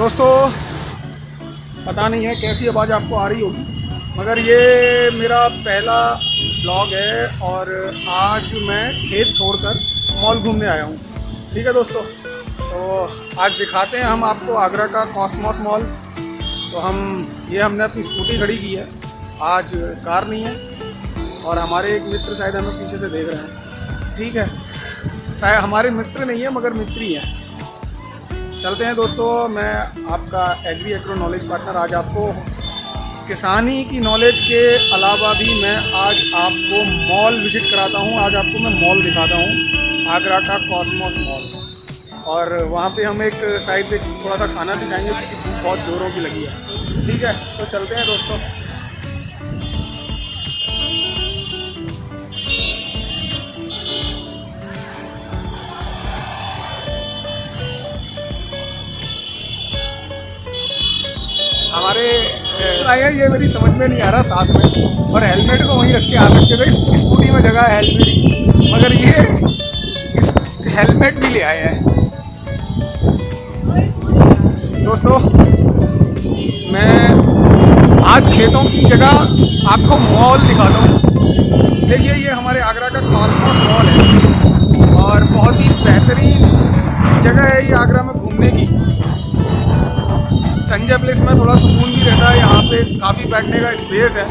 दोस्तों पता नहीं है कैसी आवाज़ आपको आ रही होगी, मगर ये मेरा पहला ब्लॉग है और आज मैं खेत छोड़कर मॉल घूमने आया हूँ। ठीक है दोस्तों, तो आज दिखाते हैं हम आपको आगरा का कॉस्मॉस मॉल। तो हमने अपनी स्कूटी खड़ी की है, आज कार नहीं है और हमारे एक मित्र शायद हमें पीछे से देख रहे हैं। ठीक है, शायद हमारे मित्र नहीं है मगर मित्री हैं। चलते हैं दोस्तों, मैं आपका एग्रो नॉलेज पार्टनर आज आपको किसानी की नॉलेज के अलावा भी मैं आज आपको मॉल विजिट कराता हूँ। आज आपको मैं मॉल दिखाता हूँ, आगरा का कॉस्मॉस मॉल। और वहाँ पे हम एक साइड थोड़ा सा खाना भी खाएंगे क्योंकि भूख बहुत ज़ोरों की लगी है। ठीक है, तो चलते हैं दोस्तों। हमारे आए हैं, ये मेरी समझ में नहीं आ रहा साथ में, और हेलमेट को वहीं रख के आ सकते थे, स्कूटी में जगह है हेलमेट, मगर ये इस हेलमेट भी ले आए हैं। दोस्तों मैं आज खेतों की जगह आपको मॉल दिखाता हूँ। देखिए, ये हमारे आगरा का कॉस्मॉस मॉल है और बहुत ही बेहतरीन जगह है ये आगरा में घूमने की। संजय प्लेस में थोड़ा सुकून भी रहता है, यहाँ पे काफ़ी बैठने का स्पेस है।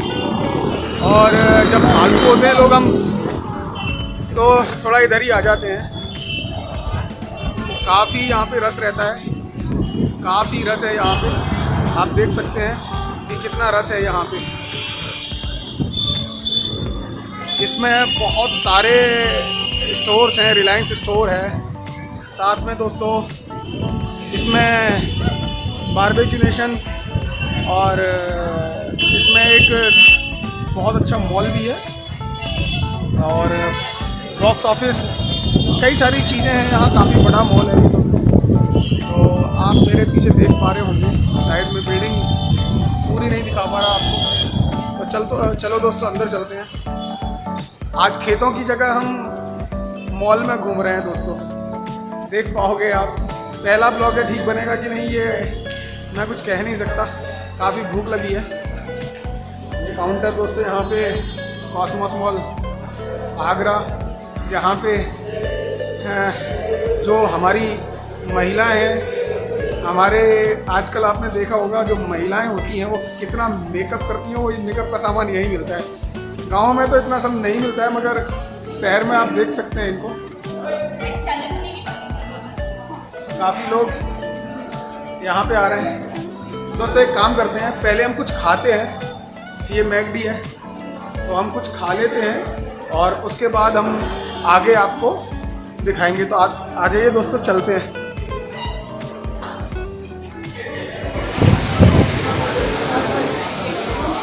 और जब फालतू होते हैं लोग हम तो थोड़ा इधर ही आ जाते हैं। काफ़ी यहाँ पे रस रहता है, काफ़ी रस है यहाँ पे। आप देख सकते हैं कि कितना रस है यहाँ पे। इसमें बहुत सारे स्टोर्स हैं, रिलायंस स्टोर है साथ में दोस्तों। इसमें बारबेक्यू नेशन और इसमें एक बहुत अच्छा मॉल भी है और बॉक्स ऑफिस, कई सारी चीज़ें हैं यहाँ। काफ़ी बड़ा मॉल है ये दोस्तों। तो आप मेरे पीछे देख पा रहे होंगे, साइड में बिल्डिंग पूरी नहीं दिखा पा रहा आपको। तो चलो दोस्तों अंदर चलते हैं। आज खेतों की जगह हम मॉल में घूम रहे हैं दोस्तों, देख पाओगे आप। पहला ब्लॉग है, ठीक बनेगा कि नहीं ये मैं कुछ कह नहीं सकता, काफ़ी भूख लगी है। ये काउंटर दोस्तों यहाँ पे कॉस्मॉस मॉल आगरा, जहाँ पे जो हमारी महिलाएं हैं, हमारे आजकल आपने देखा होगा जो महिलाएं होती हैं वो कितना मेकअप करती हैं, वो मेकअप का सामान यहीं मिलता है। गांव में तो इतना सब नहीं मिलता है, मगर शहर में आप देख सकते हैं इनको। काफ़ी लोग यहाँ पे आ रहे हैं दोस्तों। एक काम करते हैं, पहले हम कुछ खाते हैं। ये मैकडी है तो हम कुछ खा लेते हैं और उसके बाद हम आगे आपको दिखाएंगे। तो आ जाइए दोस्तों, चलते हैं।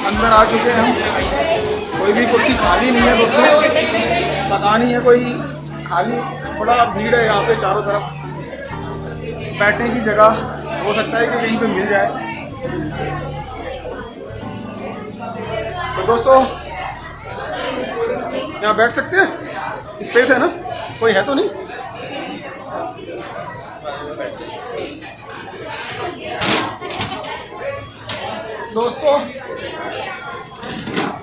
अंदर आ चुके हैं हम। कोई भी कुर्सी खाली नहीं है दोस्तों, पता नहीं है कोई खाली, बड़ा भीड़ है यहाँ पे चारों तरफ। बैठने की जगह हो सकता है कि कहीं पे मिल जाए। तो दोस्तों यहाँ बैठ सकते हैं, स्पेस है ना, कोई है तो नहीं? दोस्तों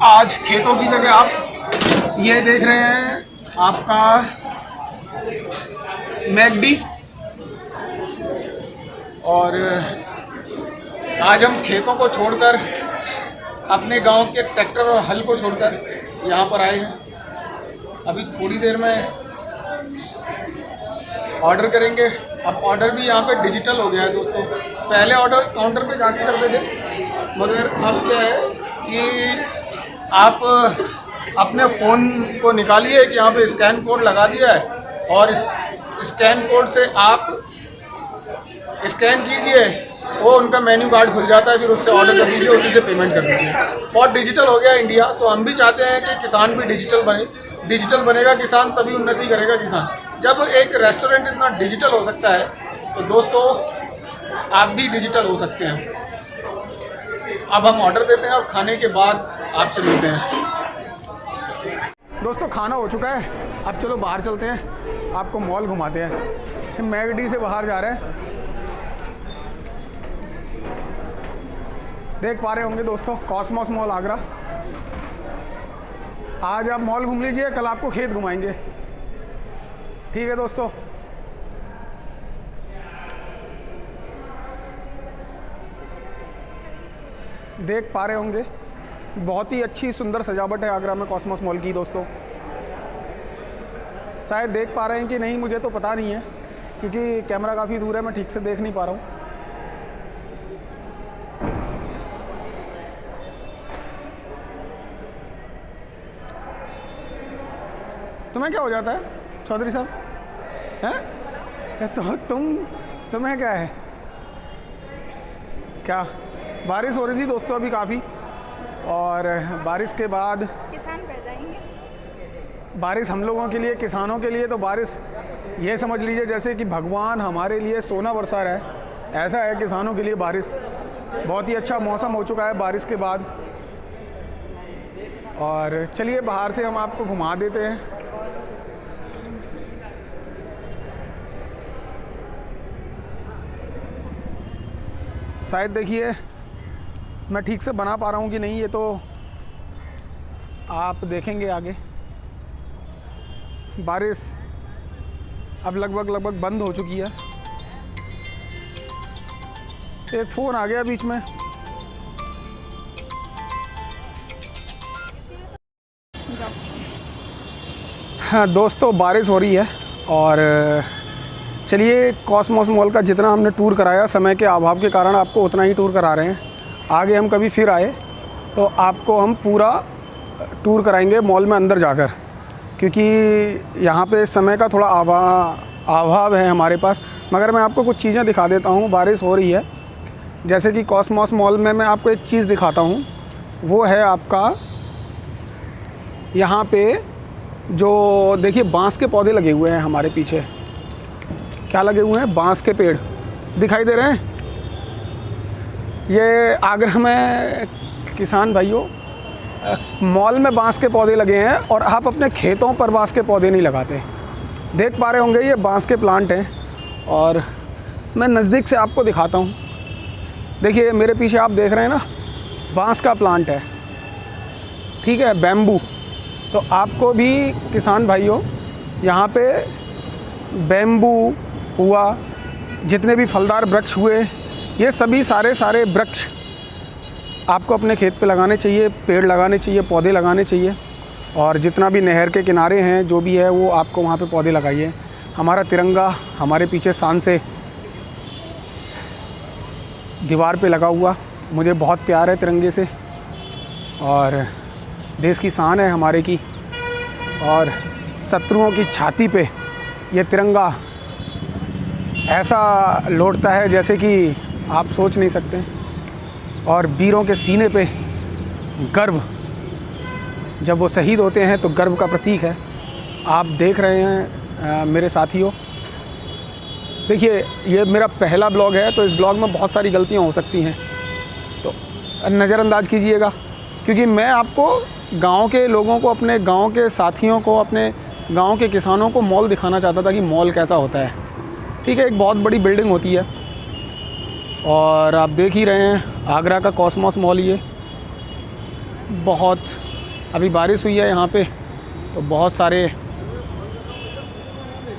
आज खेतों की जगह आप ये देख रहे हैं, आपका मैकडी। और आज हम खेतों को छोड़कर, अपने गांव के ट्रैक्टर और हल को छोड़कर यहाँ पर आए हैं। अभी थोड़ी देर में ऑर्डर करेंगे। अब ऑर्डर भी यहाँ पे डिजिटल हो गया है दोस्तों। पहले ऑर्डर काउंटर पे जाके करते थे, मगर अब क्या है कि आप अपने फ़ोन को निकालिए कि यहाँ पे स्कैन कोड लगा दिया है और इस स्कैन कोड से आप स्कैन कीजिए, वो उनका मेन्यू कार्ड खुल जाता है, फिर उससे ऑर्डर कर दीजिए, उसी से पेमेंट कर दीजिए। बहुत डिजिटल हो गया इंडिया, तो हम भी चाहते हैं कि किसान भी डिजिटल बने। डिजिटल बनेगा किसान तभी उन्नति करेगा किसान। जब एक रेस्टोरेंट इतना डिजिटल हो सकता है तो दोस्तों आप भी डिजिटल हो सकते हैं। अब हम ऑर्डर देते हैं और खाने के बाद आपसे मिलते हैं। दोस्तों खाना हो चुका है, अब चलो बाहर चलते हैं, आपको मॉल घुमाते हैं। मैकडी से बाहर जा रहे हैं। देख पा रहे होंगे दोस्तों कॉस्मॉस मॉल आगरा। आज आप मॉल घूम लीजिए, कल आपको खेत घुमाएंगे। ठीक है दोस्तों, देख पा रहे होंगे बहुत ही अच्छी सुंदर सजावट है आगरा में कॉस्मॉस मॉल की दोस्तों। शायद देख पा रहे हैं कि नहीं, मुझे तो पता नहीं है क्योंकि कैमरा काफ़ी दूर है, मैं ठीक से देख नहीं पा रहा हूँ। तुम्हें क्या हो जाता है चौधरी साहब हैं? तो तुम्हें क्या है? क्या बारिश हो रही थी दोस्तों अभी काफ़ी, और बारिश के बाद किसान बह जाएंगे। बारिश हम लोगों के लिए, किसानों के लिए तो बारिश ये समझ लीजिए जैसे कि भगवान हमारे लिए सोना बरसा रहा है, ऐसा है किसानों के लिए बारिश। बहुत ही अच्छा मौसम हो चुका है बारिश के बाद। और चलिए बाहर से हम आपको घुमा देते हैं। शायद देखिए मैं ठीक से बना पा रहा हूँ कि नहीं, ये तो आप देखेंगे आगे। बारिश अब लगभग बंद हो चुकी है। एक फ़ोन आ गया बीच में। हाँ दोस्तों, बारिश हो रही है और चलिए कॉस्मॉस मॉल का जितना हमने टूर कराया, समय के अभाव के कारण आपको उतना ही टूर करा रहे हैं। आगे हम कभी फिर आए तो आपको हम पूरा टूर कराएंगे मॉल में अंदर जाकर, क्योंकि यहाँ पे समय का थोड़ा अभाव है हमारे पास। मगर मैं आपको कुछ चीज़ें दिखा देता हूँ। बारिश हो रही है, जैसे कि कॉस्मॉस मॉल में मैं आपको एक चीज़ दिखाता हूँ, वो है आपका यहाँ पे जो देखिए बांस के पौधे लगे हुए हैं हमारे पीछे। क्या लगे हुए हैं? बांस के पेड़ दिखाई दे रहे हैं। ये आगरा में किसान भाइयों मॉल में बांस के पौधे लगे हैं और आप अपने खेतों पर बांस के पौधे नहीं लगाते। देख पा रहे होंगे ये बांस के प्लांट हैं और मैं नज़दीक से आपको दिखाता हूँ। देखिए मेरे पीछे आप देख रहे हैं ना, बांस का प्लांट है, ठीक है, बैम्बू। तो आपको भी किसान भाइयों यहाँ पे बैम्बू हुआ, जितने भी फलदार वृक्ष हुए, ये सभी सारे वृक्ष आपको अपने खेत पे लगाने चाहिए, पेड़ लगाने चाहिए, पौधे लगाने चाहिए। और जितना भी नहर के किनारे हैं जो भी है वो आपको वहाँ पे पौधे लगाइए। हमारा तिरंगा हमारे पीछे शान से दीवार पे लगा हुआ, मुझे बहुत प्यार है तिरंगे से और देश की शान है हमारे की। और शत्रुओं की छाती पे ये तिरंगा ऐसा लौटता है जैसे कि आप सोच नहीं सकते। और वीरों के सीने पे गर्व, जब वो शहीद होते हैं तो गर्व का प्रतीक है। आप देख रहे हैं मेरे साथियों, देखिए ये मेरा पहला ब्लॉग है तो इस ब्लॉग में बहुत सारी गलतियां हो सकती हैं, तो नज़रअंदाज कीजिएगा। क्योंकि मैं आपको गांव के लोगों को, अपने गांव के साथियों को, अपने गांव के किसानों को मॉल दिखाना चाहता था कि मॉल कैसा होता है। ठीक है, एक बहुत बड़ी बिल्डिंग होती है और आप देख ही रहे हैं आगरा का कॉस्मॉस मॉल। ये बहुत अभी बारिश हुई है यहाँ पे, तो बहुत सारे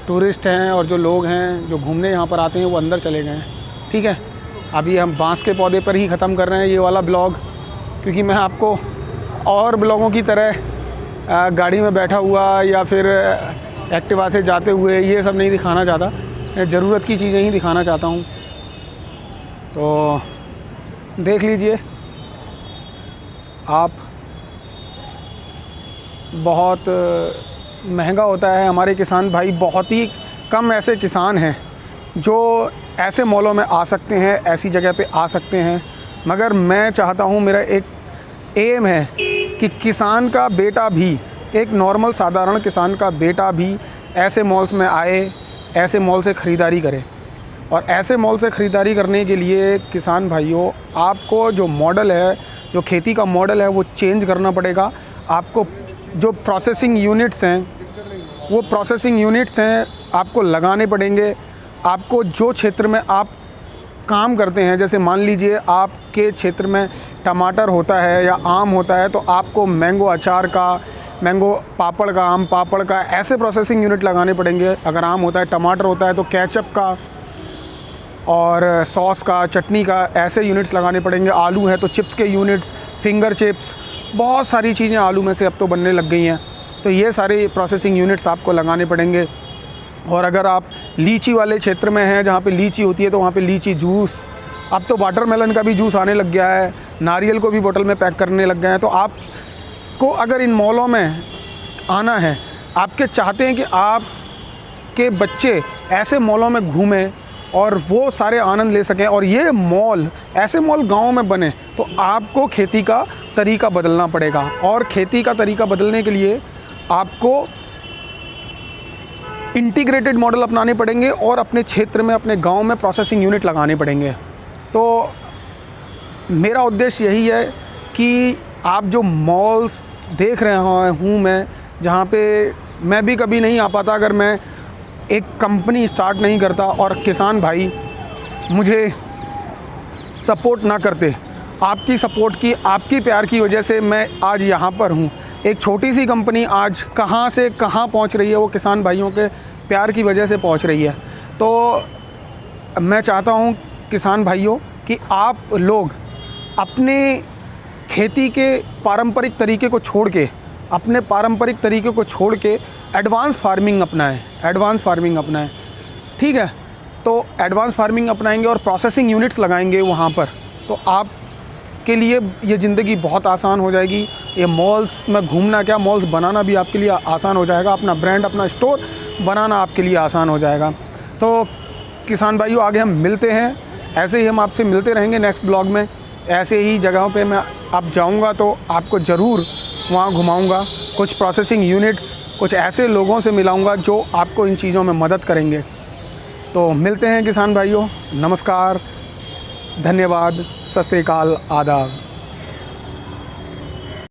टूरिस्ट हैं और जो लोग हैं जो घूमने यहाँ पर आते हैं वो अंदर चले गए हैं। ठीक है, अभी हम बांस के पौधे पर ही ख़त्म कर रहे हैं ये वाला ब्लॉग, क्योंकि मैं आपको और ब्लॉगों की तरह गाड़ी में बैठा हुआ या फिर एक्टिवा से जाते हुए ये सब नहीं दिखाना चाहता। ज़रूरत की चीज़ें ही दिखाना चाहता हूँ। तो देख लीजिए आप, बहुत महंगा होता है। हमारे किसान भाई, बहुत ही कम ऐसे किसान हैं जो ऐसे मॉलों में आ सकते हैं, ऐसी जगह पे आ सकते हैं। मगर मैं चाहता हूँ, मेरा एक एम है कि किसान का बेटा भी, एक नॉर्मल साधारण किसान का बेटा भी ऐसे मॉल्स में आए, ऐसे मॉल से ख़रीदारी करे। और ऐसे मॉल से ख़रीदारी करने के लिए किसान भाइयों, आपको जो मॉडल है, जो खेती का मॉडल है, वो चेंज करना पड़ेगा। आपको जो प्रोसेसिंग यूनिट्स हैं, वो प्रोसेसिंग यूनिट्स हैं आपको लगाने पड़ेंगे। आपको जो क्षेत्र में आप काम करते हैं, जैसे मान लीजिए आपके क्षेत्र में टमाटर होता है या आम होता है, तो आपको मैंगो अचार का, मैंगो पापड़ का, आम पापड़ का ऐसे प्रोसेसिंग यूनिट लगाने पड़ेंगे। अगर आम होता है, टमाटर होता है तो केचप का और सॉस का, चटनी का ऐसे यूनिट्स लगाने पड़ेंगे। आलू है तो चिप्स के यूनिट्स, फिंगर चिप्स, बहुत सारी चीज़ें आलू में से अब तो बनने लग गई हैं, तो ये सारे प्रोसेसिंग यूनिट्स आपको लगाने पड़ेंगे। और अगर आप लीची वाले क्षेत्र में हैं जहाँ पे लीची होती है, तो वहाँ पे लीची जूस, अब तो वाटरमेलन का भी जूस आने लग गया है, नारियल को भी बोतल में पैक करने लग गए हैं। तो आपको अगर इन मॉलों में आना है, आपके चाहते हैं कि आपके बच्चे ऐसे मॉलों में घूमें और वो सारे आनंद ले सकें, और ये मॉल, ऐसे मॉल गाँव में बने, तो आपको खेती का तरीका बदलना पड़ेगा। और खेती का तरीका बदलने के लिए आपको इंटीग्रेटेड मॉडल अपनाने पड़ेंगे और अपने क्षेत्र में, अपने गांव में प्रोसेसिंग यूनिट लगाने पड़ेंगे। तो मेरा उद्देश्य यही है कि आप जो मॉल्स देख रहे हूँ मैं, जहाँ पे मैं भी कभी नहीं आ पाता अगर मैं एक कंपनी स्टार्ट नहीं करता और किसान भाई मुझे सपोर्ट ना करते। आपकी सपोर्ट की, आपकी प्यार की वजह से मैं आज यहाँ पर हूँ। एक छोटी सी कंपनी आज कहाँ से कहाँ पहुँच रही है, वो किसान भाइयों के प्यार की वजह से पहुँच रही है। तो मैं चाहता हूँ किसान भाइयों कि आप लोग अपने खेती के पारंपरिक तरीके को छोड़ के, अपने पारंपरिक तरीके को छोड़ के एडवांस फार्मिंग अपनाएं, एडवांस फार्मिंग अपनाएं। ठीक है, तो एडवांस फार्मिंग अपनाएंगे और प्रोसेसिंग यूनिट्स लगाएंगे वहाँ पर, तो आप के लिए ये ज़िंदगी बहुत आसान हो जाएगी। ये मॉल्स में घूमना क्या, मॉल्स बनाना भी आपके लिए आसान हो जाएगा। अपना ब्रांड, अपना स्टोर बनाना आपके लिए आसान हो जाएगा। तो किसान भाइयों, आगे हम मिलते हैं, ऐसे ही हम आपसे मिलते रहेंगे नेक्स्ट ब्लॉग में। ऐसे ही जगहों पे मैं अब जाऊंगा तो आपको ज़रूर वहाँ घुमाऊंगा, कुछ प्रोसेसिंग यूनिट्स, कुछ ऐसे लोगों से मिलाऊंगा जो आपको इन चीज़ों में मदद करेंगे। तो मिलते हैं किसान भाइयों, नमस्कार, धन्यवाद, सत श्री अकाल, आदाब।